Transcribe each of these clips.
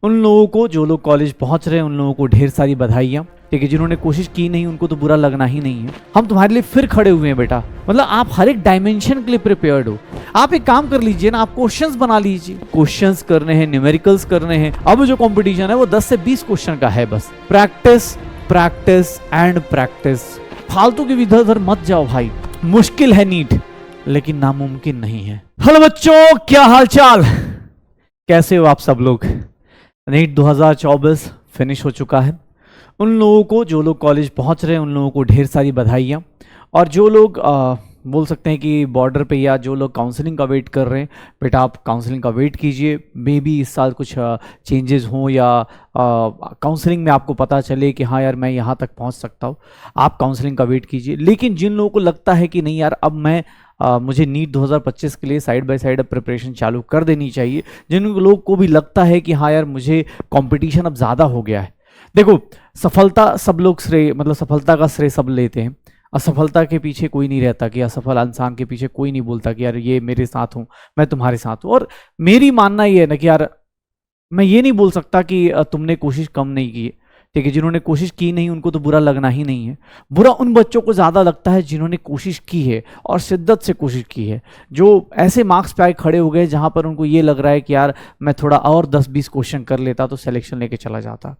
उन लोगों को जो लोग कॉलेज पहुंच रहे हैं उन लोगों को ढेर सारी बधाइयां। ठीक है, जिन्होंने कोशिश की नहीं उनको तो बुरा लगना ही नहीं है। हम तुम्हारे लिए फिर खड़े हुए हैं बेटा, मतलब आप हर एक डायमेंशन के लिए प्रिपेयर्ड हो। आप एक काम कर लीजिए ना, आप क्वेश्चंस बना लीजिए, क्वेश्चंस करने हैं, न्यूमेरिकल्स करने हैं। अब जो कंपटीशन है वो 10 से 20 क्वेश्चन का है, बस प्रैक्टिस प्रैक्टिस एंड प्रैक्टिस। फालतू के इधर उधर मत जाओ भाई। मुश्किल है नीट, लेकिन नामुमकिन नहीं है। हेलो बच्चों, क्या हालचाल, कैसे हो आप सब लोग। नीट 2024 फिनिश हो चुका है। उन लोगों को जो लोग कॉलेज पहुंच रहे हैं उन लोगों को ढेर सारी बधाइयाँ। और जो लोग बोल सकते हैं कि बॉर्डर पे या जो लोग काउंसलिंग का वेट कर रहे हैं, बेटा आप काउंसलिंग का वेट कीजिए। मे बी इस साल कुछ चेंजेस हों या काउंसलिंग में आपको पता चले कि हाँ यार मैं यहाँ तक पहुँच सकता हूँ, आप काउंसलिंग का वेट कीजिए। लेकिन जिन लोगों को लगता है कि नहीं यार अब मैं मुझे नीट 2025 के लिए साइड बाय साइड प्रिपरेशन चालू कर देनी चाहिए, जिन लोगों को भी लगता है कि हाँ यार मुझे कंपटीशन अब ज़्यादा हो गया है। देखो, सफलता सब लोग श्रेय, मतलब सफलता का श्रेय सब लेते हैं। असफलता के पीछे कोई नहीं रहता, कि असफल इंसान के पीछे कोई नहीं बोलता कि यार ये मेरे साथ हूँ, मैं तुम्हारे साथ हूँ। और मेरी मानना ये है ना कि यार मैं ये नहीं बोल सकता कि तुमने कोशिश कम नहीं की। ठीक है, जिन्होंने कोशिश की नहीं उनको तो बुरा लगना ही नहीं है। बुरा उन बच्चों को ज़्यादा लगता है जिन्होंने कोशिश की है और शिद्दत से कोशिश की है, जो ऐसे मार्क्स पे आए खड़े हो गए जहाँ पर उनको ये लग रहा है कि यार मैं थोड़ा और 10-20 क्वेश्चन कर लेता तो सिलेक्शन लेके चला जाता।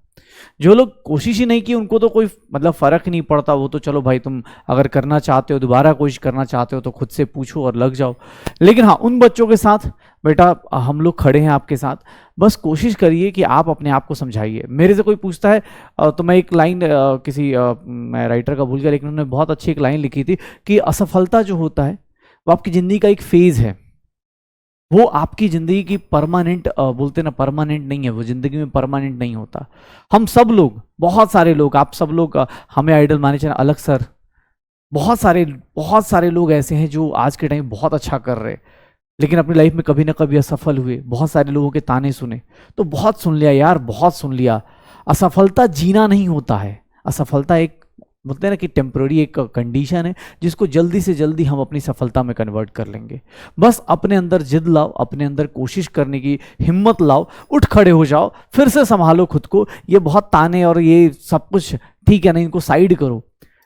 जो लोग कोशिश ही नहीं की उनको तो कोई मतलब फ़र्क नहीं पड़ता, वो तो चलो भाई तुम अगर करना चाहते हो, दोबारा कोशिश करना चाहते हो तो खुद से पूछो और लग जाओ। लेकिन हाँ, उन बच्चों के साथ बेटा हम लोग खड़े हैं आपके साथ। बस कोशिश करिए कि आप अपने आप को समझाइए। मेरे से कोई पूछता है तो मैं एक लाइन किसी मैं राइटर का भूल गया, लेकिन उन्होंने बहुत अच्छी एक लाइन लिखी थी कि असफलता जो होता है वो आपकी ज़िंदगी का एक फेज़ है, वो आपकी ज़िंदगी की परमानेंट बोलते ना, परमानेंट नहीं है वो, ज़िंदगी में परमानेंट नहीं होता। हम सब लोग, बहुत सारे लोग, आप सब लोग हमें आइडल माने चले, अलग सर, बहुत सारे लोग ऐसे हैं जो आज के टाइम बहुत अच्छा कर रहे हैं, लेकिन अपनी लाइफ में कभी ना कभी असफल हुए। बहुत सारे लोगों के ताने सुने तो बहुत सुन लिया यार, बहुत सुन लिया। असफलता जीना नहीं होता है, असफलता एक बोलते हैं ना कि टेम्पररी एक कंडीशन है जिसको जल्दी से जल्दी हम अपनी सफलता में कन्वर्ट कर लेंगे। बस अपने अंदर जिद लाओ, अपने अंदर कोशिश करने की हिम्मत लाओ, उठ खड़े हो जाओ, फिर से संभालो खुद को। ये बहुत ताने और ये सब कुछ ठीक है ना, इनको साइड करो।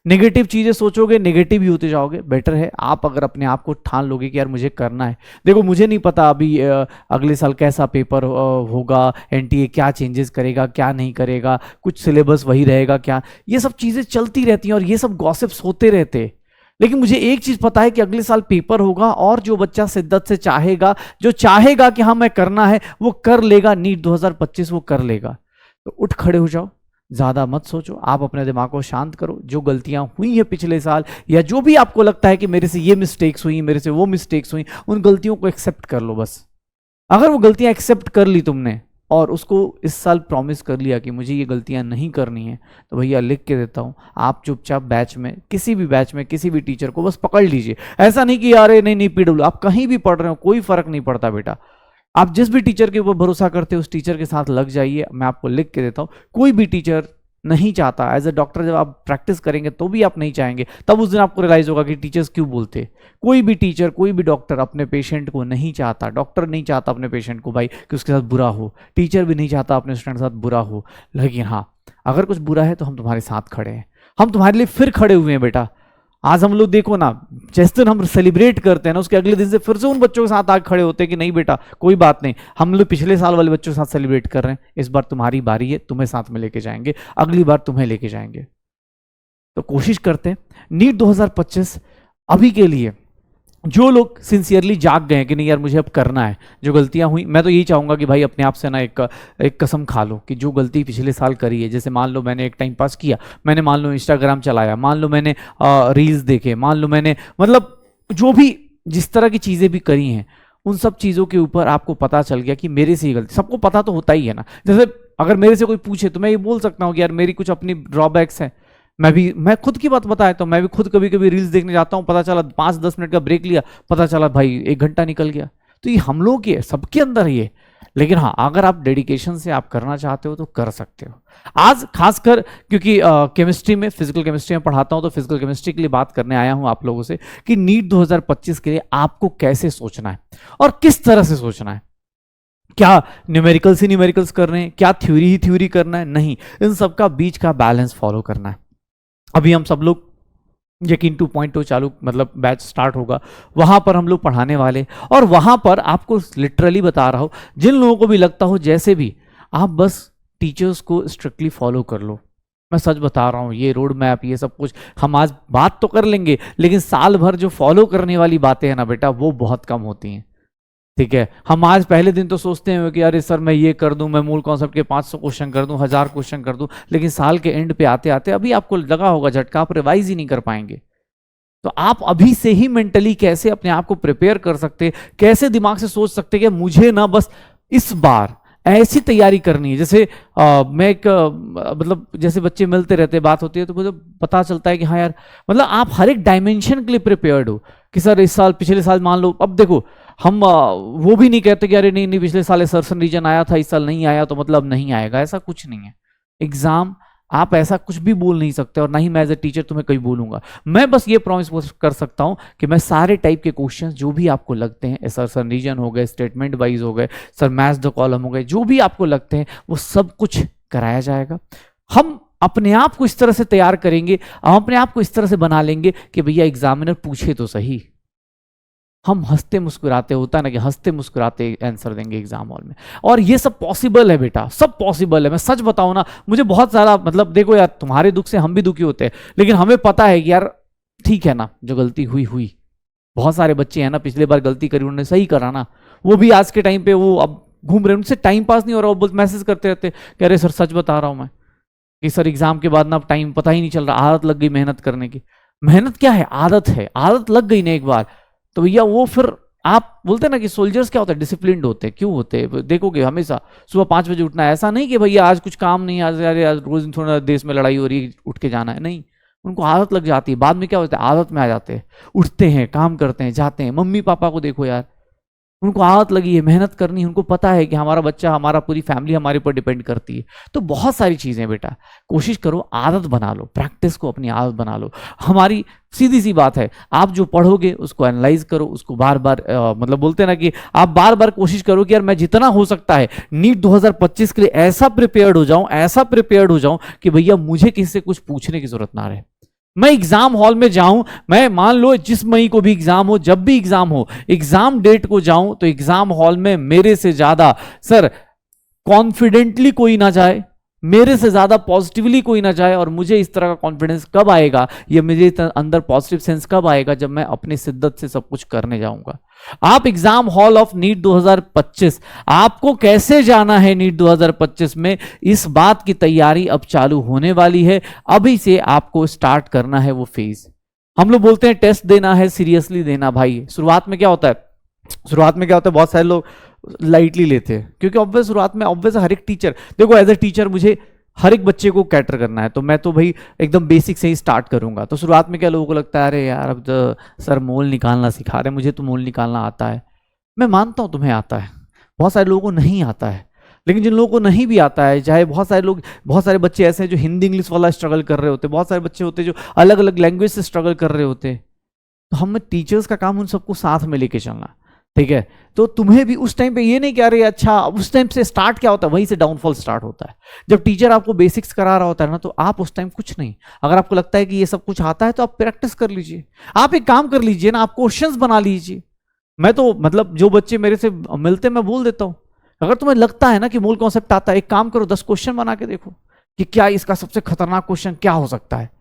नेगेटिव चीज़ें सोचोगे नेगेटिव ही होते जाओगे। बेटर है आप अगर अपने आप को ठान लोगे कि यार मुझे करना है। देखो मुझे नहीं पता अभी अगले साल कैसा पेपर होगा, एनटीए क्या चेंजेस करेगा क्या नहीं करेगा, कुछ सिलेबस वही रहेगा क्या, ये सब चीज़ें चलती रहती हैं और ये सब गॉसिप्स होते रहते हैं। लेकिन मुझे एक चीज़ पता है कि अगले साल पेपर होगा और जो बच्चा शिद्दत से चाहेगा, जो चाहेगा कि हाँ मैं करना है, वो कर लेगा। नीट 2025 वो कर लेगा। तो उठ खड़े हो जाओ, ज़्यादा मत सोचो, आप अपने दिमाग को शांत करो। जो गलतियां हुई हैं पिछले साल या जो भी आपको लगता है कि मेरे से ये मिस्टेक्स हुई, मेरे से वो मिस्टेक्स हुई, उन गलतियों को एक्सेप्ट कर लो बस। अगर वो गलतियां एक्सेप्ट कर ली तुमने और उसको इस साल प्रॉमिस कर लिया कि मुझे ये गलतियां नहीं करनी है, तो भैया लिख के देता हूँ, आप चुपचाप बैच में, किसी भी बैच में किसी भी टीचर को बस पकड़ लीजिए। ऐसा नहीं कि यार नहीं पीडब्ल्यू, आप कहीं भी पढ़ रहे हो कोई फर्क नहीं पड़ता बेटा। आप जिस भी टीचर के ऊपर भरोसा करते हो उस टीचर के साथ लग जाइए। मैं आपको लिख के देता हूँ, कोई भी टीचर नहीं चाहता, एज ए डॉक्टर जब आप प्रैक्टिस करेंगे तो भी आप नहीं चाहेंगे, तब उस दिन आपको रियलाइज होगा कि टीचर्स क्यों बोलते। कोई भी टीचर, कोई भी डॉक्टर अपने पेशेंट को नहीं चाहता, डॉक्टर नहीं चाहता अपने पेशेंट को भाई कि उसके साथ बुरा हो, टीचर भी नहीं चाहता अपने स्टूडेंट के साथ बुरा हो। लेकिन हाँ, अगर कुछ बुरा है तो हम तुम्हारे साथ खड़े हैं, हम तुम्हारे लिए फिर खड़े हुए हैं बेटा। आज हम लोग देखो ना, जिस दिन हम सेलिब्रेट करते हैं ना उसके अगले दिन से फिर से उन बच्चों के साथ आगे खड़े होते हैं कि नहीं बेटा कोई बात नहीं, हम लोग पिछले साल वाले बच्चों के साथ सेलिब्रेट कर रहे हैं, इस बार तुम्हारी बारी है, तुम्हें साथ में लेके जाएंगे, अगली बार तुम्हें लेके जाएंगे। तो कोशिश करते हैं नीट 2025 अभी के लिए जो लोग सिंसियरली जाग गए हैं कि नहीं यार मुझे अब करना है, जो गलतियां हुई, मैं तो यही चाहूँगा कि भाई अपने आप से ना एक कसम खा लो कि जो गलती पिछले साल करी है, जैसे मान लो मैंने एक टाइम पास किया, मैंने मान लो इंस्टाग्राम चलाया, मान लो मैंने रील्स देखे, मान लो मैंने मतलब जो भी जिस तरह की चीज़ें भी करी हैं, उन सब चीज़ों के ऊपर आपको पता चल गया कि मेरे से ही गलती, सबको पता तो होता ही है ना। जैसे अगर मेरे से कोई पूछे तो मैं ये बोल सकता हूँ कि यार मेरी कुछ अपनी ड्रॉबैक्स हैं, मैं खुद की बात बताया, तो मैं भी खुद कभी कभी रील्स देखने जाता हूँ, पता चला 5-10 मिनट का ब्रेक लिया, पता चला भाई 1 घंटा निकल गया। तो ये हम लोग की है, सबके अंदर ही है। लेकिन हाँ, अगर आप डेडिकेशन से आप करना चाहते हो तो कर सकते हो। आज खासकर क्योंकि केमिस्ट्री में, फिजिकल केमिस्ट्री में पढ़ाता हूँ, तो फिजिकल केमिस्ट्री के लिए बात करने आया हूँ आप लोगों से कि नीट 2025 के लिए आपको कैसे सोचना है और किस तरह से सोचना है। क्या न्यूमेरिकल्स ही न्यूमेरिकल्स कर रहे हैं, क्या थ्योरी ही थ्योरी करना है, नहीं, इन सबका बीच का बैलेंस फॉलो करना है। अभी हम सब लोग यकीन 2.0 चालू मतलब बैच स्टार्ट होगा, वहां पर हम लोग पढ़ाने वाले, और वहां पर आपको लिटरली बता रहा हूं, जिन लोगों को भी लगता हो जैसे भी, आप बस टीचर्स को स्ट्रिक्टली फॉलो कर लो। मैं सच बता रहा हूं, ये रोड मैप ये सब कुछ हम आज बात तो कर लेंगे, लेकिन साल भर जो फॉलो करने वाली बातें हैं ना बेटा, वो बहुत कम होती हैं। ठीक है, हम आज पहले दिन तो सोचते हैं कि अरे सर मैं ये कर दूं, मैं मूल कॉन्सेप्ट के 500 क्वेश्चन कर दूं, 1000 क्वेश्चन कर दूं, लेकिन साल के एंड पे आते आते अभी आपको लगा होगा झटका, आप रिवाइज ही नहीं कर पाएंगे। तो आप अभी से ही मेंटली कैसे अपने आप को प्रिपेयर कर सकते, कैसे दिमाग से सोच सकते कि मुझे ना बस इस बार ऐसी तैयारी करनी है। जैसे मैं एक मतलब जैसे बच्चे मिलते रहते, बात होती है, तो मुझे पता चलता है कि हाँ यार, मतलब आप हर एक डायमेंशन के लिए प्रिपेयर्ड हो कि सर इस साल पिछले साल मान लो, अब देखो हम वो भी नहीं कहते कि अरे नहीं नहीं पिछले साल सर्सन रीजन आया था, इस साल नहीं आया तो मतलब नहीं आएगा, ऐसा कुछ नहीं है। एग्जाम आप ऐसा कुछ भी बोल नहीं सकते, और ना ही मैं एज ए टीचर तुम्हें कहीं बोलूंगा। मैं बस ये प्रॉमिस कर सकता हूं कि मैं सारे टाइप के क्वेश्चंस जो भी आपको लगते हैं, सर्सन रीजन हो गए, स्टेटमेंट वाइज हो गए, सर मैच द कॉलम हो गए, जो भी आपको लगते हैं वो सब कुछ कराया जाएगा। हम अपने आप को इस तरह से तैयार करेंगे, हम अपने आप को इस तरह से बना लेंगे कि भैया एग्जामिनर पूछे तो सही, हम हंसते मुस्कुराते, होता है ना कि हंसते मुस्कुराते आंसर देंगे एग्जाम हॉल में। और ये सब पॉसिबल है बेटा, सब पॉसिबल है। मैं सच बताऊं ना, मुझे बहुत सारा मतलब देखो यार, तुम्हारे दुख से हम भी दुखी होते हैं, लेकिन हमें पता है कि यार ठीक है ना, जो गलती हुई हुई। बहुत सारे बच्चे हैं ना, पिछले बार गलती करी उन्होंने सही करा ना, वो भी आज के टाइम पे वो अब घूम रहे हैं, उनसे टाइम पास नहीं हो रहा, वो मैसेज करते रहते कि अरे सर सच बता रहा हूं मैं कि सर एग्जाम के बाद ना टाइम पता ही नहीं चल रहा, आदत लग गई मेहनत करने की। मेहनत क्या है, आदत है, आदत लग गई ना एक बार तो भैया वो फिर आप बोलते हैं ना कि सोल्जर्स क्या होता है, डिसिप्लिन्ड होते हैं। क्यों होते हैं देखोगे, हमेशा सुबह 5 बजे उठना है, ऐसा नहीं कि भैया आज कुछ काम नहीं, आज आज रोज थोड़ा देश में लड़ाई हो रही है उठ के जाना है, नहीं, उनको आदत लग जाती है। बाद में क्या होता है, आदत में आ जाते हैं, उठते हैं, काम करते हैं, जाते हैं। मम्मी पापा को देखो यार, उनको आदत लगी है मेहनत करनी, उनको पता है कि हमारा बच्चा, हमारा पूरी फैमिली हमारे ऊपर डिपेंड करती है। तो बहुत सारी चीजें बेटा, कोशिश करो आदत बना लो, प्रैक्टिस को अपनी आदत बना लो। हमारी सीधी सी बात है, आप जो पढ़ोगे उसको एनालाइज करो, उसको बार बार मतलब बोलते हैं ना कि आप बार बार कोशिश करो कि यार मैं जितना हो सकता है नीट 2025 के लिए ऐसा प्रिपेयर्ड हो जाऊं, ऐसा प्रिपेयर्ड हो जाऊं कि भैया मुझे किसी से कुछ पूछने की जरूरत ना रहे। मैं एग्जाम हॉल में जाऊं, मैं मान लो जिस मई को भी एग्जाम हो, जब भी एग्जाम हो, एग्जाम डेट को जाऊं तो एग्जाम हॉल में मेरे से ज्यादा सर कॉन्फिडेंटली कोई ना जाए, मेरे से ज्यादा पॉजिटिवली कोई ना जाए। और मुझे इस तरह का कॉन्फिडेंस कब आएगा, ये मेरे अंदर पॉजिटिव सेंस कब आएगा, जब मैं अपनी शिद्दत से सब कुछ करने जाऊंगा। आप एग्जाम हॉल ऑफ नीट 2025, आपको कैसे जाना है नीट 2025 में, इस बात की तैयारी अब चालू होने वाली है। अभी से आपको स्टार्ट करना है वो फेज। हम लोग बोलते हैं टेस्ट देना है, सीरियसली देना भाई। शुरुआत में क्या होता है, बहुत सारे लोग लाइटली लेते हैं, क्योंकि ऑब्वियस शुरुआत में ऑब्वियस हर एक टीचर, देखो एज ए टीचर मुझे हर एक बच्चे को कैटर करना है, तो मैं तो भाई एकदम बेसिक से ही स्टार्ट करूंगा। तो शुरुआत में क्या लोगों को लगता है अरे यार अब तो सर मोल निकालना सिखा रहे हैं, मुझे तो मोल निकालना आता है। मैं मानता हूं तुम्हें आता है, बहुत सारे लोगों को नहीं आता है, लेकिन जिन लोगों को नहीं भी आता है, चाहे बहुत सारे बच्चे ऐसे हैं जो हिंदी इंग्लिश वाला स्ट्रगल कर रहे होते, बहुत सारे बच्चे होते हैं जो अलग अलग लैंग्वेज से स्ट्रगल कर रहे होते, तो हम टीचर्स का काम उन सबको साथ में लेके चलना। ठीक है, तो तुम्हें भी उस टाइम पे ये नहीं कह रहे अच्छा, उस टाइम से स्टार्ट क्या होता है, वहीं से डाउनफॉल स्टार्ट होता है। जब टीचर आपको बेसिक्स करा रहा होता है ना, तो आप उस टाइम कुछ नहीं, अगर आपको लगता है कि ये सब कुछ आता है तो आप प्रैक्टिस कर लीजिए। आप एक काम कर लीजिए ना, आप क्वेश्चंस बना लीजिए। मैं तो मतलब जो बच्चे मेरे से मिलते मैं बोल देता हूं, अगर तुम्हें लगता है ना कि मूल कॉन्सेप्ट आता है, एक काम करो 10 क्वेश्चन बना के देखो कि क्या इसका सबसे खतरनाक क्वेश्चन क्या हो सकता है।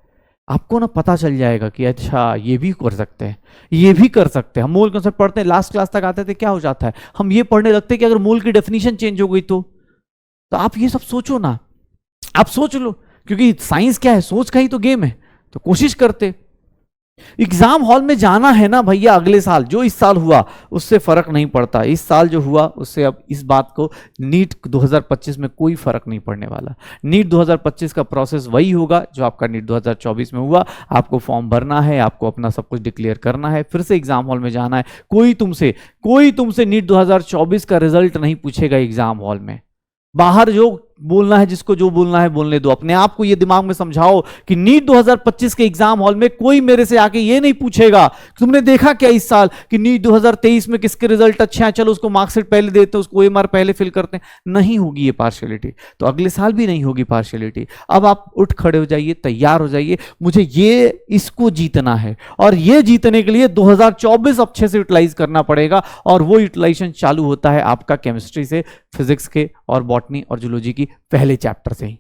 आपको ना पता चल जाएगा कि अच्छा ये भी कर सकते हैं, ये भी कर सकते हैं। हम मूल कॉन्सेप्ट पढ़ते हैं, लास्ट क्लास तक आते थे, क्या हो जाता है, हम ये पढ़ने लगते हैं कि अगर मूल की डेफिनेशन चेंज हो गई तो आप ये सब सोचो ना, आप सोच लो, क्योंकि साइंस क्या है, सोच का ही तो गेम है। तो कोशिश करते, एग्जाम हॉल में जाना है ना भैया। अगले साल जो इस साल हुआ उससे फर्क नहीं पड़ता, इस साल जो हुआ उससे अब इस बात को नीट 2025 में कोई फर्क नहीं पड़ने वाला। नीट 2025 का प्रोसेस वही होगा जो आपका नीट 2024 में हुआ। आपको फॉर्म भरना है, आपको अपना सब कुछ डिक्लेयर करना है, फिर से एग्जाम हॉल में जाना है। कोई तुमसे नीट 2024 का रिजल्ट नहीं पूछेगा एग्जाम हॉल में। बाहर जो बोलना है, जिसको जो बोलना है बोलने दो। अपने आप को ये दिमाग में समझाओ कि नीट 2025 के एग्जाम हॉल में कोई मेरे से आके ये नहीं पूछेगा तुमने देखा क्या इस साल कि नीट 2023 में किसके रिजल्ट अच्छे हैं, चलो उसको मार्कशीट पहले देते हैं, उसको OMR पहले फिल करते हैं। नहीं होगी ये पार्शियलिटी, तो अगले साल भी नहीं होगी पार्शियलिटी। अब आप उठ खड़े हो जाइए, तैयार हो जाइए, मुझे ये इसको जीतना है, और ये जीतने के लिए 2024 अच्छे से यूटिलाइज करना पड़ेगा। और वो यूटिलाइजेशन चालू होता है आपका केमिस्ट्री से, फिजिक्स के और बॉटनी और जूलॉजी की पहले चैप्टर से ही।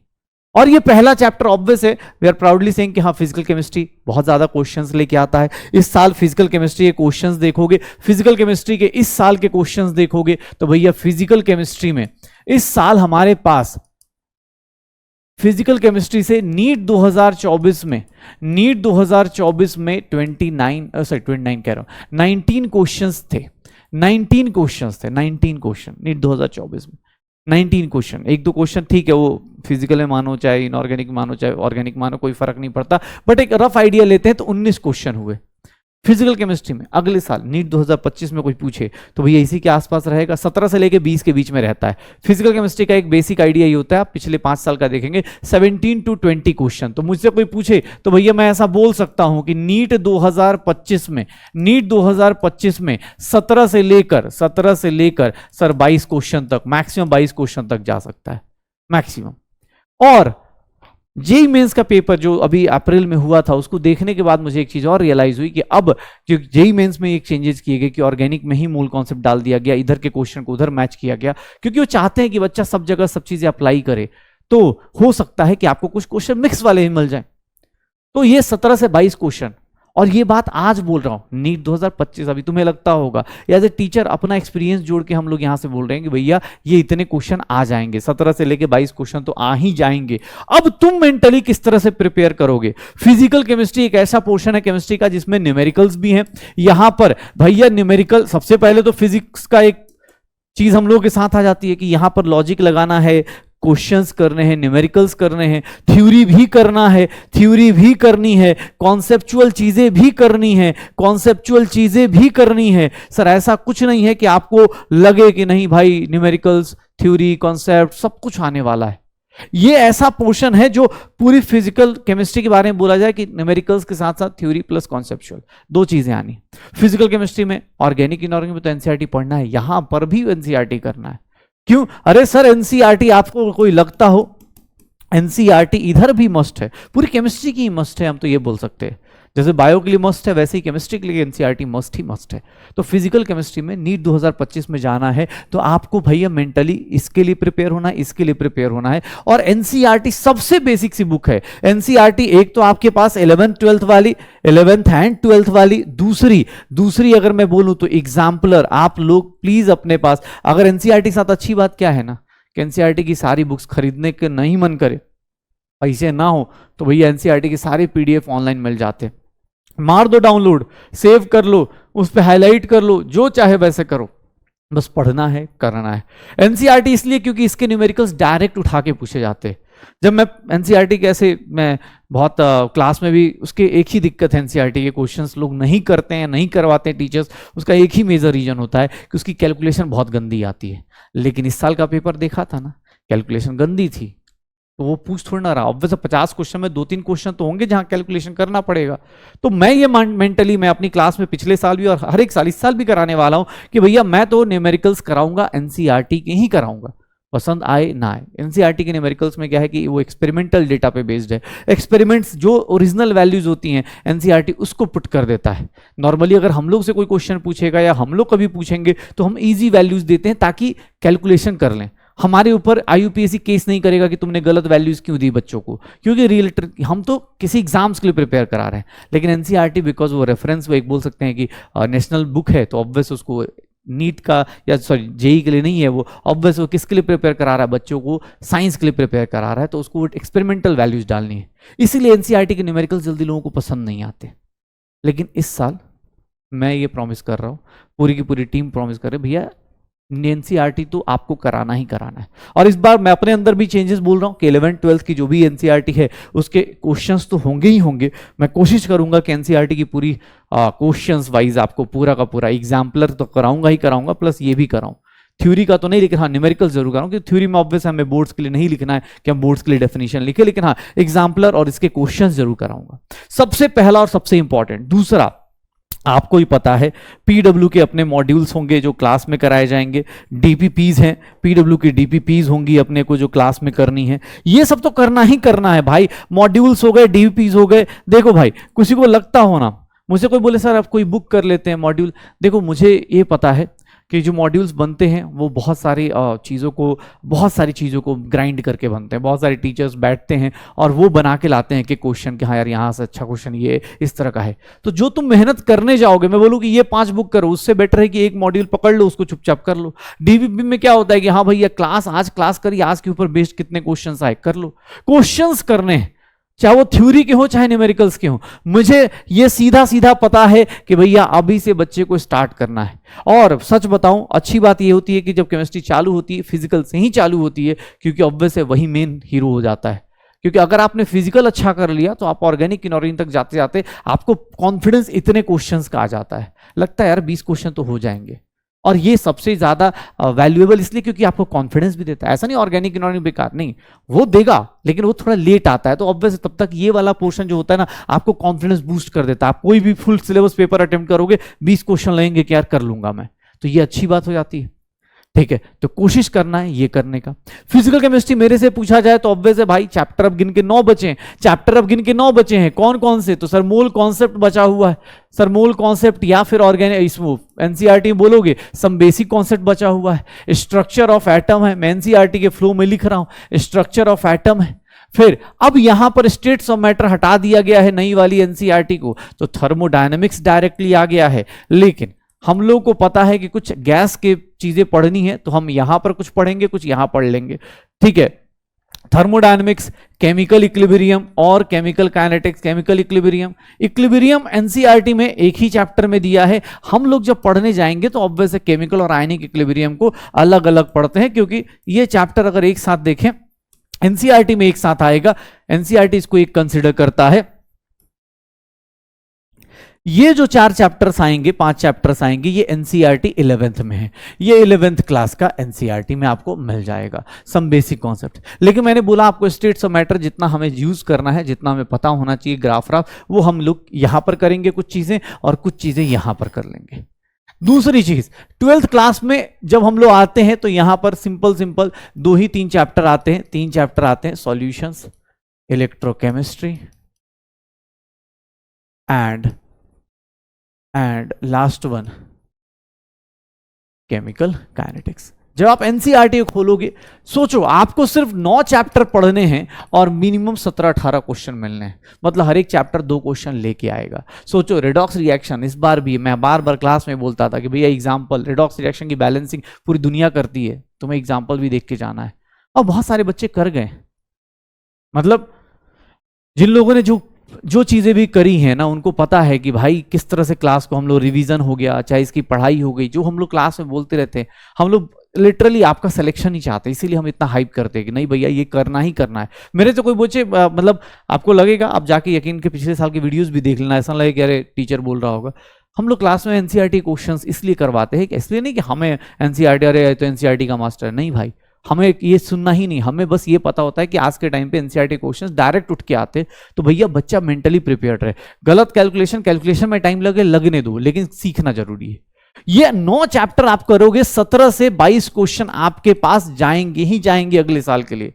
और ये पहला चैप्टर ऑब्वियस है, वी आर प्राउडली सेइंग कि हाँ फिजिकल केमिस्ट्री बहुत ज्यादा क्वेश्चंस लेके आता है। इस साल फिजिकल केमिस्ट्री के क्वेश्चंस देखोगे, फिजिकल केमिस्ट्री के इस साल के क्वेश्चंस देखोगे, तो भैया फिजिकल केमिस्ट्री में इस साल हमारे पास फिजिकल केमिस्ट्री से नीट 2024 में 29 कह रहा हूं 19 क्वेश्चंस थे। 19 क्वेश्चन नीट 2024 में 19 क्वेश्चन। एक दो क्वेश्चन ठीक है, वो फिजिकल में मानो चाहे इनऑर्गेनिक मानो चाहे ऑर्गेनिक मानो, कोई फर्क नहीं पड़ता, बट एक रफ आइडिया लेते हैं तो 19 क्वेश्चन हुए फिजिकल केमिस्ट्री में। अगले साल नीट 2025 में कोई पूछे तो भैया इसी के आसपास रहेगा, 17 से लेके 20 के बीच में रहता है। फिजिकल केमिस्ट्री का एक बेसिक आइडिया ये होता है, आप पिछले 5 साल का देखेंगे 17 to 20 क्वेश्चन। तो मुझसे कोई पूछे तो भैया मैं ऐसा बोल सकता हूं कि नीट 2025 में 17 से लेकर सर 22 क्वेश्चन तक, मैक्सिमम 22 क्वेश्चन तक जा सकता है मैक्सिमम। और जेई मेंस का पेपर जो अभी अप्रैल में हुआ था, उसको देखने के बाद मुझे एक चीज और रियलाइज हुई कि अब जो जेई मेंस में एक चेंजेस किए गए कि ऑर्गेनिक में ही मूल कॉन्सेप्ट डाल दिया गया, इधर के क्वेश्चन को उधर मैच किया गया, क्योंकि वो चाहते हैं कि बच्चा सब जगह सब चीजें अप्लाई करे। तो हो सकता है कि आपको कुछ क्वेश्चन मिक्स वाले ही मिल जाए। तो ये 17 से 22 क्वेश्चन, और ये बात आज बोल रहा हूं नीट 2025। अभी तुम्हें लगता होगा एज ए टीचर अपना एक्सपीरियंस जोड़ के हम लोग यहां से बोल रहे हैं कि भैया ये इतने क्वेश्चन आ जाएंगे, 17 से लेके 22 क्वेश्चन तो आ ही जाएंगे। अब तुम मेंटली किस तरह से प्रिपेयर करोगे? फिजिकल केमिस्ट्री एक ऐसा पोर्शन है केमिस्ट्री का जिसमें न्यूमेरिकल्स भी हैं। यहां पर भैया न्यूमेरिकल, सबसे पहले तो फिजिक्स का एक चीज हम लोगों के साथ आ जाती है कि यहां पर लॉजिक लगाना है, क्वेश्चंस करने हैं, न्यूमेरिकल्स करने हैं, थ्योरी भी करना है, थ्योरी भी करनी है, कॉन्सेप्चुअल चीजें भी करनी है, सर ऐसा कुछ नहीं है कि आपको लगे कि नहीं भाई न्यूमेरिकल्स, थ्योरी, कॉन्सेप्ट सब कुछ आने वाला है। ये ऐसा पोर्शन है जो पूरी फिजिकल केमिस्ट्री के बारे में बोला जाए कि न्यूमेरिकल्स के साथ साथ थ्योरी प्लस कॉन्सेप्चुअल दो चीजें आनी। फिजिकल केमिस्ट्री में ऑर्गेनिक इनऑर्गेनिक में तो एनसीईआरटी पढ़ना है, यहां पर भी एनसीईआरटी करना है। क्यों? अरे सर एनसीईआरटी आपको कोई लगता हो, एनसीईआरटी इधर भी मस्ट है, पूरी केमिस्ट्री की मस्ट है, हम तो ये बोल सकते हैं। जैसे बायो के लिए मस्ट है वैसे ही केमिस्ट्री के लिए एनसीईआरटी मस्ट ही मस्ट है। तो फिजिकल केमिस्ट्री में नीट 2025 में जाना है तो आपको भैया मेंटली इसके लिए प्रिपेयर होना है, इसके लिए प्रिपेयर होना है। और एनसीईआरटी सबसे बेसिक सी बुक है। एनसीईआरटी एक तो आपके पास 11th 12th वाली, 11th एंड 12th वाली, दूसरी अगर मैं बोलूं तो एग्जाम्पलर। आप लोग प्लीज अपने पास, अगर एनसीईआरटी के साथ अच्छी बात क्या है ना कि एनसीईआरटी की सारी बुक्स खरीदने के नहीं मन करे, पैसे ना हो, तो भैया एनसीईआरटी के सारे पीडीएफ ऑनलाइन मिल जाते हैं। मार दो डाउनलोड, सेव कर लो, उस पर हाईलाइट कर लो, जो चाहे वैसे करो, बस पढ़ना है, करना है। एनसीईआरटी इसलिए क्योंकि इसके न्यूमेरिकल्स डायरेक्ट उठा के पूछे जाते हैं। जब मैं एनसीईआरटी कैसे, मैं बहुत क्लास में भी उसके एक ही दिक्कत है, एनसीईआरटी के क्वेश्चंस लोग नहीं करते हैं, नहीं करवाते हैं टीचर्स। उसका एक ही मेजर रीजन होता है कि उसकी कैलकुलेशन बहुत गंदी आती है। लेकिन इस साल का पेपर देखा था ना, कैलकुलेशन गंदी थी तो वो पूछ थोड़ा ना रहा। ऑब्वियसली 50 क्वेश्चन में 2-3 क्वेश्चन तो होंगे जहां कैलकुलेशन करना पड़ेगा। तो मैं ये मेंटली, मैं अपनी क्लास में पिछले साल भी और हर एक साल इस साल भी कराने वाला हूं कि भैया मैं तो न्यूमेरिकल्स कराऊंगा, एनसीईआरटी के ही कराऊंगा, पसंद आए ना आए। एनसीईआरटी के न्यूमेरिकल्स में क्या है कि वो एक्सपेरिमेंटल डेटा पे बेस्ड है। एक्सपेरिमेंट्स जो ओरिजिनल वैल्यूज होती हैं एनसीईआरटी उसको पुट कर देता है। नॉर्मली अगर हम लोग से कोई क्वेश्चन पूछेगा या हम लोग कभी पूछेंगे तो हम इजी वैल्यूज देते हैं ताकि कैलकुलेशन कर लें। हमारे ऊपर आईयूपीएससी केस नहीं करेगा कि तुमने गलत वैल्यूज क्यों दी बच्चों को, क्योंकि रिलेटेड हम तो किसी एग्जाम्स के लिए प्रिपेयर करा रहे हैं। लेकिन एनसीईआरटी बिकॉज वो रेफरेंस, वो एक बोल सकते हैं कि नेशनल बुक है, तो ऑब्वियस उसको नीट का या सॉरी जेई के लिए नहीं है, वो ऑब्वियस वो किसके लिए प्रिपेयर करा रहा है, बच्चों को साइंस के लिए प्रिपेयर करा रहा है, तो उसको एक्सपेरिमेंटल वैल्यूज डालनी है। इसीलिए एनसीईआरटी के न्यूमेरिकल जल्दी लोगों को पसंद नहीं आते। लेकिन इस साल मैं ये प्रॉमिस कर रहा हूँ, पूरी की पूरी टीम प्रॉमिस कर रही है, भैया एनसीईआरटी तो आपको कराना ही कराना है। और इस बार मैं अपने अंदर भी चेंजेस बोल रहा हूँ कि 11th 12th की जो भी एनसीईआरटी है उसके क्वेश्चंस तो होंगे ही होंगे। मैं कोशिश करूंगा कि एनसीईआरटी की पूरी क्वेश्चंस वाइज आपको पूरा का पूरा एग्जाम्पलर तो कराऊंगा ही कराऊंगा, प्लस ये भी कराऊं थ्योरी का तो नहीं, लेकिन हाँ न्यूमेरिकल जरूर कर रहा हूँ, क्योंकि थ्योरी में ऑब्वियस हमें बोर्ड्स के लिए नहीं लिखना है कि हम बोर्ड्स के लिए डेफिनेशन लिखे, लेकिन हाँ एग्जाम्पलर और इसके क्वेश्चन जरूर कराऊंगा। सबसे पहला और सबसे इंपॉर्टेंट। दूसरा, आपको ही पता है पीडब्ल्यू के अपने मॉड्यूल्स होंगे जो क्लास में कराए जाएंगे, डीपीपीज हैं, पीडब्ल्यू की डीपीपीज होंगी अपने को जो क्लास में करनी है। ये सब तो करना ही करना है भाई, मॉड्यूल्स हो गए, डीपीपीज हो गए। देखो भाई, किसी को लगता हो ना, मुझे कोई बोले सर आप कोई बुक कर लेते हैं मॉड्यूल, देखो मुझे ये पता है कि जो मॉड्यूल्स बनते हैं वो बहुत सारी चीज़ों को ग्राइंड करके बनते हैं। बहुत सारे टीचर्स बैठते हैं और वो बना के लाते हैं कि क्वेश्चन कि हाँ यार यहाँ से अच्छा क्वेश्चन ये इस तरह का है। तो जो तुम मेहनत करने जाओगे, मैं बोलूँ कि ये 5 बुक करो, उससे बेटर है कि एक मॉड्यूल पकड़ लो, उसको चुपचाप कर लो। डीपीपी में क्या होता है कि हाँ भैया आज क्लास करी, आज के ऊपर बेस्ड कितने क्वेश्चन आए कर लो। क्वेश्चन करने हैं, चाहे वो थ्योरी के हो चाहे न्यूमेरिकल्स के हो। मुझे ये सीधा सीधा पता है कि भैया अभी से बच्चे को स्टार्ट करना है। और सच बताऊं, अच्छी बात ये होती है कि जब केमिस्ट्री चालू होती है फिजिकल से ही चालू होती है, क्योंकि ऑब्वियस है वही मेन हीरो हो जाता है। क्योंकि अगर आपने फिजिकल अच्छा कर लिया तो आप ऑर्गेनिक इनऑर्गेनिक तक जाते जाते आपको कॉन्फिडेंस इतने क्वेश्चंस का आ जाता है, लगता है यार 20 क्वेश्चन तो हो जाएंगे। और ये सबसे ज्यादा वैल्यूएबल इसलिए क्योंकि आपको कॉन्फिडेंस भी देता है। ऐसा नहीं ऑर्गेनिक इनऑर्गेनिक बेकार, नहीं, वो देगा लेकिन वो थोड़ा लेट आता है। तो ऑब्वियस तब तक ये वाला पोर्शन जो होता है ना, आपको कॉन्फिडेंस बूस्ट कर देता है। आप कोई भी फुल सिलेबस पेपर अटेम्प्ट करोगे, 20 क्वेश्चन लगेंगे कि यार कर लूंगा मैं, तो ये अच्छी बात हो जाती है। ठीक है, तो कोशिश करना है ये करने का। फिजिकल केमिस्ट्री मेरे से पूछा जाए तो ऑब्वियस है भाई, चैप्टर अब गिन के 9 बचे हैं। चैप्टर अब गिन के 9 बचे हैं, कौन कौन से? तो सर मोल कॉन्सेप्ट बचा हुआ है, सर मोल कॉन्सेप्ट, या फिर ऑर्गेनिक इसमें एनसीईआरटी में बोलोगे सम बेसिक कॉन्सेप्ट बचा हुआ है। स्ट्रक्चर ऑफ एटम है, मैं एनसीईआरटी के फ्लो में लिख रहा हूं, स्ट्रक्चर ऑफ एटम है। फिर अब यहां पर स्टेट्स ऑफ मैटर हटा दिया गया है नई वाली एनसीईआरटी को, तो थर्मोडायनेमिक्स डायरेक्टली आ गया है। लेकिन हम लोग को पता है कि कुछ गैस के चीजें पढ़नी है, तो हम यहां पर कुछ पढ़ेंगे, कुछ यहां पढ़ लेंगे। ठीक है, थर्मोडायनेमिक्स, केमिकल इक्विलिब्रियम और chemical kinetics. Chemical equilibrium NCERT में एक ही चैप्टर में दिया है। हम लोग जब पढ़ने जाएंगे तो ऑब्वियस है केमिकल और आयनिक इक्विलिब्रियम को अलग अलग पढ़ते हैं, क्योंकि ये चैप्टर अगर एक साथ देखें एनसीईआरटी में एक साथ आएगा। एनसीईआरटी इसको एक कंसिडर करता है। ये जो 4 चैप्टर्स आएंगे, 5 चैप्टर्स आएंगे, ये एनसीईआरटी 11th में है। ये 11th क्लास का एनसीईआरटी में आपको मिल जाएगा सम बेसिक कॉन्सेप्ट। लेकिन मैंने बोला आपको स्टेट्स ऑफ मैटर जितना हमें यूज करना है, जितना हमें पता होना चाहिए, ग्राफ वो हम लोग यहां पर करेंगे कुछ चीजें, और कुछ चीजें यहां पर कर लेंगे। दूसरी चीज, 12th क्लास में जब हम लोग आते हैं तो यहां पर सिंपल 2 ही 3 चैप्टर आते हैं। 3 चैप्टर आते हैं, solutions, electrochemistry and last one chemical kinetics. जब आप एनसीईआरटी को खोलोगे, सोचो आपको सिर्फ 9 चैप्टर पढ़ने हैं और मिनिमम 17-18 क्वेश्चन मिलने हैं। मतलब हर एक चैप्टर 2 क्वेश्चन लेके आएगा। सोचो रिडॉक्स रिएक्शन, इस बार भी मैं बार बार क्लास में बोलता था कि भैया एग्जाम्पल, रिडॉक्स रिएक्शन की बैलेंसिंग पूरी दुनिया करती है, तुम्हें एग्जाम्पल भी देख के जाना है। और बहुत सारे बच्चे कर गए। मतलब जिन लोगों ने जो चीजें भी करी हैं ना, उनको पता है कि भाई किस तरह से क्लास को हम लोग रिवीजन हो गया, चाहे इसकी पढ़ाई हो गई, जो हम लोग क्लास में बोलते रहते हैं। हम लोग लिटरली आपका सिलेक्शन नहीं चाहते, इसीलिए हम इतना हाइप करते हैं कि नहीं भैया ये करना ही करना है। मेरे तो कोई बच्चे मतलब आपको लगेगा, आप जाके यकीन के पिछले साल की वीडियोस भी देख लेना, ऐसा लगे कि अरे टीचर बोल रहा होगा। हम लोग क्लास में एनसीईआरटी क्वेश्चंस इसलिए करवाते हैं कि इसलिए नहीं कि हमें एनसीईआरटी, अरे तो एनसीईआरटी का मास्टर, नहीं भाई, हमें ये सुनना ही नहीं। हमें बस ये पता होता है कि आज के टाइम पे एनसीईआरटी क्वेश्चंस डायरेक्ट उठ के आते, तो भैया बच्चा मेंटली प्रिपेयर्ड रहे। गलत कैलकुलेशन में टाइम लगने दो, लेकिन सीखना जरूरी है। ये 9 चैप्टर आप करोगे, 17 से 22 क्वेश्चन आपके पास जाएंगे ही जाएंगे अगले साल के लिए।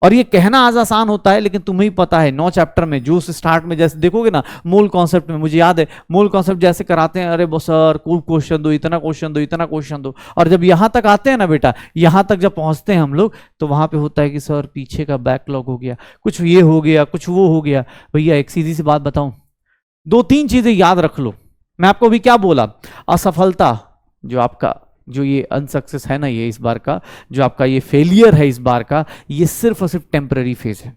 और ये कहना आज आसान होता है, लेकिन तुम्हें ही पता है 9 चैप्टर में जो स्टार्ट में जैसे देखोगे ना, मोल कॉन्सेप्ट में मुझे याद है मोल कॉन्सेप्ट जैसे कराते हैं, अरे बस सर खूब क्वेश्चन दो, इतना क्वेश्चन दो, इतना क्वेश्चन दो। और जब यहां तक आते हैं ना बेटा, यहां तक जब पहुंचते हैं हम लोग, तो वहां पे होता है कि सर पीछे का बैकलॉग हो गया, कुछ ये हो गया, कुछ वो हो गया। भैया एक सीधी सी बात बताऊं, 2-3 चीजें याद रख लो। मैं आपको अभी क्या बोला, असफलता जो ये अनसक्सेस है ना, ये इस बार का जो आपका ये फेलियर है इस बार का, ये सिर्फ और सिर्फ टेम्पररी फेज है।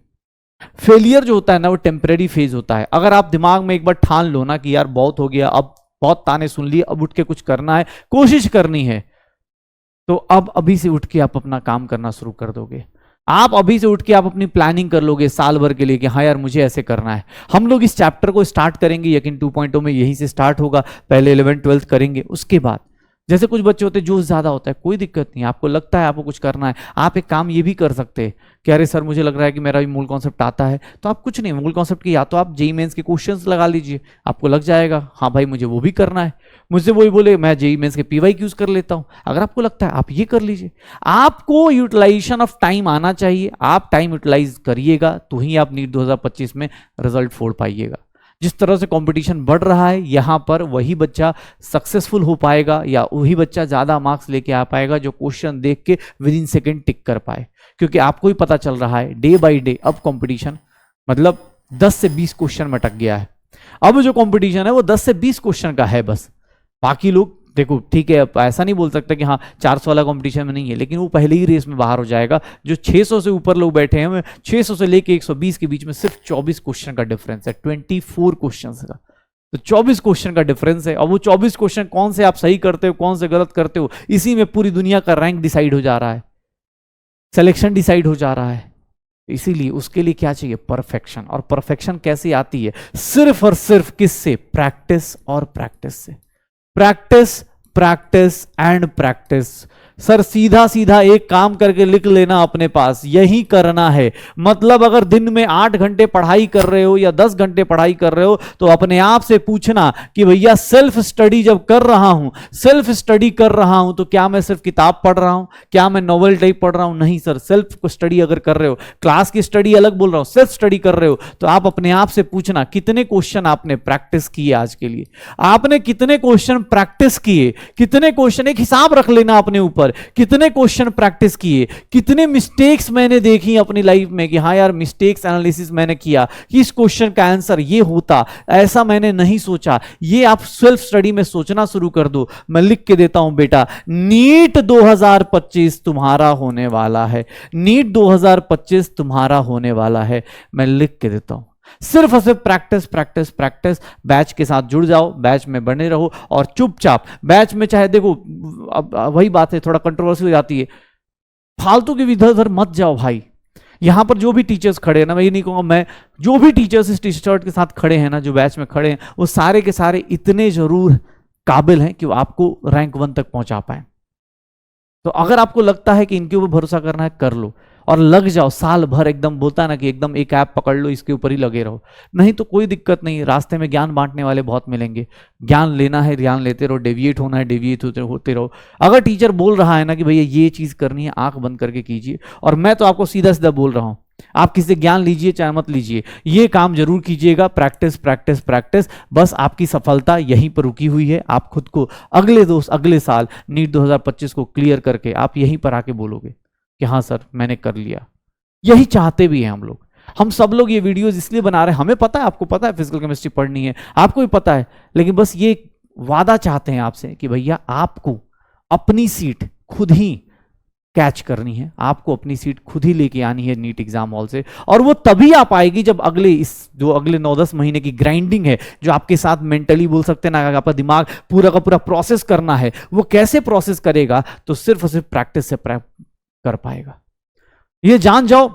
फेलियर जो होता है ना, वो टेम्पररी फेज होता है। अगर आप दिमाग में एक बार ठान लो ना कि यार बहुत हो गया, अब बहुत ताने सुन लिए, अब उठ के कुछ करना है, कोशिश करनी है, तो अब अभी से उठ के आप अपना काम करना शुरू कर दोगे। आप अभी से उठ के आप अपनी प्लानिंग कर लोगे साल भर के लिए कि हाँ यार मुझे ऐसे करना है। हम लोग इस चैप्टर को स्टार्ट करेंगे, यकीन 2.0 में यहीं से स्टार्ट होगा। पहले 11th 12th करेंगे, उसके बाद जैसे कुछ बच्चे होते हैं जोश ज्यादा होता है, कोई दिक्कत नहीं, आपको लगता है आपको कुछ करना है, आप एक काम ये भी कर सकते हैं कि अरे सर मुझे लग रहा है कि मेरा भी मूल कॉन्सेप्ट आता है, तो आप कुछ नहीं, मूल कॉन्सेप्ट की या तो आप जेईई मेंस के क्वेश्चंस लगा लीजिए, आपको लग जाएगा हाँ भाई मुझे वो भी करना है, मुझसे वही बोले मैं जेईई मेंस के पीवाईक्यूज कर लेता हूं, अगर आपको लगता है आप ये कर लीजिए। आपको यूटिलाइजेशन ऑफ टाइम आना चाहिए, आप टाइम यूटिलाइज करिएगा तो ही आप नीट 2025 में रिजल्ट फोड़ पाइएगा। जिस तरह से कंपटीशन बढ़ रहा है यहां पर वही बच्चा सक्सेसफुल हो पाएगा या वही बच्चा ज्यादा मार्क्स लेके आ पाएगा जो क्वेश्चन देख के विद इन सेकेंड टिक कर पाए, क्योंकि आपको ही पता चल रहा है डे बाय डे अब कंपटीशन मतलब 10 से 20 क्वेश्चन में अटक गया है। अब जो कंपटीशन है वो 10 से 20 क्वेश्चन का है बस, बाकी लोग देखो ठीक है ऐसा नहीं बोल सकता कि हाँ 400 वाला कंपटीशन में नहीं है, लेकिन वो पहले ही रेस में बाहर हो जाएगा। जो 600 से ऊपर लोग बैठे हैं 600 से लेके 120 के बीच में सिर्फ 24 क्वेश्चन का डिफरेंस है, 24 क्वेश्चन का, तो 24 क्वेश्चन का डिफरेंस है। और वो 24 क्वेश्चन कौन से आप सही करते हो कौन से गलत करते हो, इसी में पूरी दुनिया का रैंक डिसाइड हो जा रहा है, सिलेक्शन डिसाइड हो जा रहा है। इसीलिए उसके लिए क्या चाहिए, परफेक्शन। और परफेक्शन कैसे आती है, सिर्फ और सिर्फ किससे, प्रैक्टिस और प्रैक्टिस से। Practice practice and practice. Sir सीधा सीधा एक काम करके लिख लेना अपने पास, यही करना है। मतलब अगर दिन में 8 घंटे पढ़ाई कर रहे हो या 10 घंटे पढ़ाई कर रहे हो तो अपने आप से पूछना कि भैया सेल्फ स्टडी जब कर रहा हूं, सेल्फ स्टडी कर रहा हूं तो क्या मैं सिर्फ किताब पढ़ रहा हूं, क्या मैं नॉवेल टाइप पढ़ रहा हूं? नहीं सर, सेल्फ स्टडी अगर कर रहे हो, क्लास की स्टडी अलग बोल रहा हूं, सेल्फ स्टडी कर रहे हो तो आप अपने आप से पूछना कितने क्वेश्चन आपने प्रैक्टिस किए आज के लिए, आपने कितने क्वेश्चन प्रैक्टिस किए, कितने क्वेश्चन, एक हिसाब रख लेना अपने ऊपर, कितने क्वेश्चन प्रैक्टिस किए, कितने मिस्टेक्स मैंने देखी अपनी लाइफ में कि हाँ यार मिस्टेक्स एनालिसिस मैंने किया कि इस क्वेश्चन का आंसर ये होता, ऐसा मैंने नहीं सोचा। ये आप सेल्फ स्टडी में सोचना शुरू कर दो। मैं लिख के देता हूं बेटा, नीट 2025 तुम्हारा होने वाला है, नीट 2025 तुम्हारा होने वाला है, मैं लिख के देता हूं। सिर्फ और सिर्फ प्रैक्टिस प्रैक्टिस प्रैक्टिस। बैच के साथ जुड़ जाओ, बैच में बने रहो और चुपचाप बैच में, चाहे देखो अब वही बात है थोड़ा कंट्रोवर्सी हो जाती है, फालतू के इधर उधर मत जाओ भाई। यहां पर जो भी टीचर्स खड़े हैं ना, मैं ये नहीं कहूंगा, मैं जो भी टीचर्स इस टी शर्ट के साथ खड़े हैं ना, जो बैच में खड़े हैं, वो सारे के सारे इतने जरूर काबिल हैं कि वो आपको रैंक 1 तक पहुंचा पाए। तो अगर आपको लगता है कि इनके ऊपर भरोसा करना है, कर लो और लग जाओ साल भर, एकदम बोलता है ना कि एकदम एक ऐप पकड़ लो इसके ऊपर ही लगे रहो। नहीं तो कोई दिक्कत नहीं, रास्ते में ज्ञान बांटने वाले बहुत मिलेंगे, ज्ञान लेना है ज्ञान लेते रहो, डेविएट होना है डेविएट होते रहो। अगर टीचर बोल रहा है ना कि भैया ये चीज करनी है, आंख बंद करके कीजिए। और मैं तो आपको सीधा सीधा बोल रहा हूं, आप किसी से ज्ञान लीजिए चाहे मत लीजिए, ये काम जरूर कीजिएगा, प्रैक्टिस प्रैक्टिस प्रैक्टिस। बस आपकी सफलता यहीं पर रुकी हुई है। आप खुद को अगले साल नीट 2025 को क्लियर करके आप यहीं पर आके बोलोगे कि हाँ सर मैंने कर लिया। यही चाहते भी हैं हम लोग, हम सब लोग ये वीडियोस इसलिए बना रहे हैं, हमें पता है, आपको पता है फिजिकल केमिस्ट्री पढ़नी है, आपको भी पता है, लेकिन बस ये वादा चाहते हैं आपसे कि भैया आपको अपनी सीट खुद ही कैच करनी है, आपको अपनी सीट खुद ही लेके आनी है नीट एग्जाम हॉल से। और वो तभी आ पाएगी जब अगले 9-10 महीने की ग्राइंडिंग है, जो आपके साथ मेंटली बोल सकते हैं ना, आपका दिमाग पूरा का पूरा प्रोसेस करना है, वो कैसे प्रोसेस करेगा, तो सिर्फ और सिर्फ प्रैक्टिस से कर पाएगा। ये जान जाओ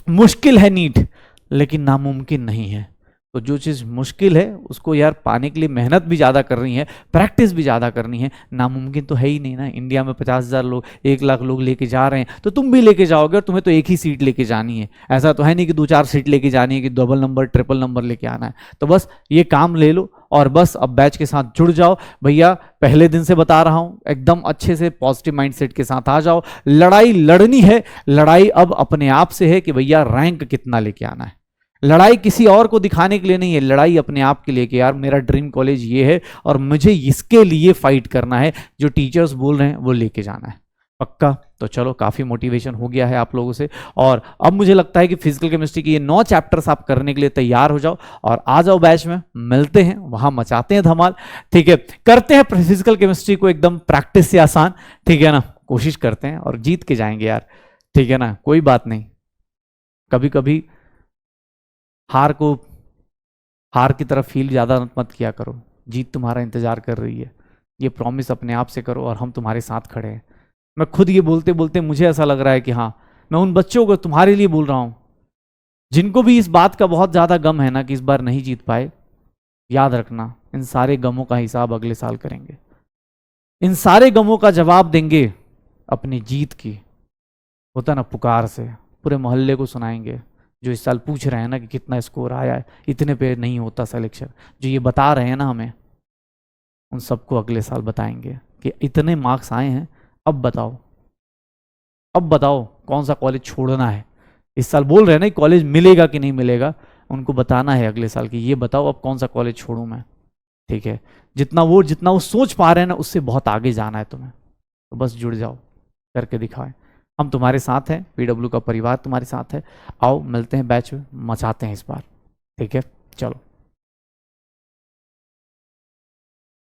मुश्किल है नीट, लेकिन नामुमकिन नहीं है। तो जो चीज मुश्किल है उसको यार पाने के लिए मेहनत भी ज्यादा करनी है, प्रैक्टिस भी ज्यादा करनी है। नामुमकिन तो है ही नहीं ना। इंडिया में 50,000 लोग, 1 लाख लोग लेके जा रहे हैं, तो तुम भी लेके जाओगे और तुम्हें तो एक ही सीट लेके जानी है। ऐसा तो है नहीं कि 2-4 सीट लेके जानी है, कि डबल नंबर ट्रिपल नंबर लेके आना है। तो बस ये काम ले लो और बस अब बैच के साथ जुड़ जाओ भैया। पहले दिन से बता रहा हूं, एकदम अच्छे से पॉजिटिव माइंडसेट के साथ आ जाओ। लड़ाई लड़नी है, लड़ाई अब अपने आप से है कि भैया रैंक कितना लेके आना है। लड़ाई किसी और को दिखाने के लिए नहीं है, लड़ाई अपने आप के लिए कि यार मेरा ड्रीम कॉलेज ये है और मुझे इसके लिए फाइट करना है, जो टीचर्स बोल रहे हैं वो लेके जाना है। पक्का? तो चलो काफी मोटिवेशन हो गया है आप लोगों से, और अब मुझे लगता है कि फिजिकल केमिस्ट्री के ये 9 चैप्टर्स आप करने के लिए तैयार हो जाओ और आ जाओ बैच में, मिलते हैं वहां, मचाते हैं धमाल। ठीक है, करते हैं फिजिकल केमिस्ट्री को एकदम प्रैक्टिस से आसान। ठीक है ना, कोशिश करते हैं और जीत के जाएंगे यार। ठीक है ना, कोई बात नहीं, कभी कभी हार की तरफ फील ज्यादा मत किया करो, जीत तुम्हारा इंतजार कर रही है। ये प्रॉमिस अपने आप से करो और हम तुम्हारे साथ खड़े हैं। मैं खुद ये बोलते बोलते मुझे ऐसा लग रहा है कि हाँ, मैं उन बच्चों को तुम्हारे लिए बोल रहा हूं जिनको भी इस बात का बहुत ज्यादा गम है ना कि इस बार नहीं जीत पाए। याद रखना, इन सारे गमों का हिसाब अगले साल करेंगे। इन सारे गमों का जवाब देंगे अपनी जीत की, होता ना, पुकार से पूरे मोहल्ले को सुनाएंगे। जो इस साल पूछ रहे हैं ना कि कितना स्कोर आया है, इतने पे नहीं होता सिलेक्शन, जो ये बता रहे हैं ना हमें, उन सबको अगले साल बताएंगे कि इतने मार्क्स आए हैं, अब बताओ, अब बताओ कौन सा कॉलेज छोड़ना है। इस साल बोल रहे हैं ना कॉलेज मिलेगा कि नहीं मिलेगा, उनको बताना है अगले साल कि ये बताओ अब कौन सा कॉलेज छोड़ूं मैं। ठीक है, जितना वो सोच पा रहे हैं ना, उससे बहुत आगे जाना है तुम्हें, तो बस जुड़ जाओ, करके दिखाएं। हम तुम्हारे साथ हैं, पीडब्ल्यू का परिवार तुम्हारे साथ है। आओ मिलते हैं बैच में, मचाते हैं इस बार। ठीक है, चलो।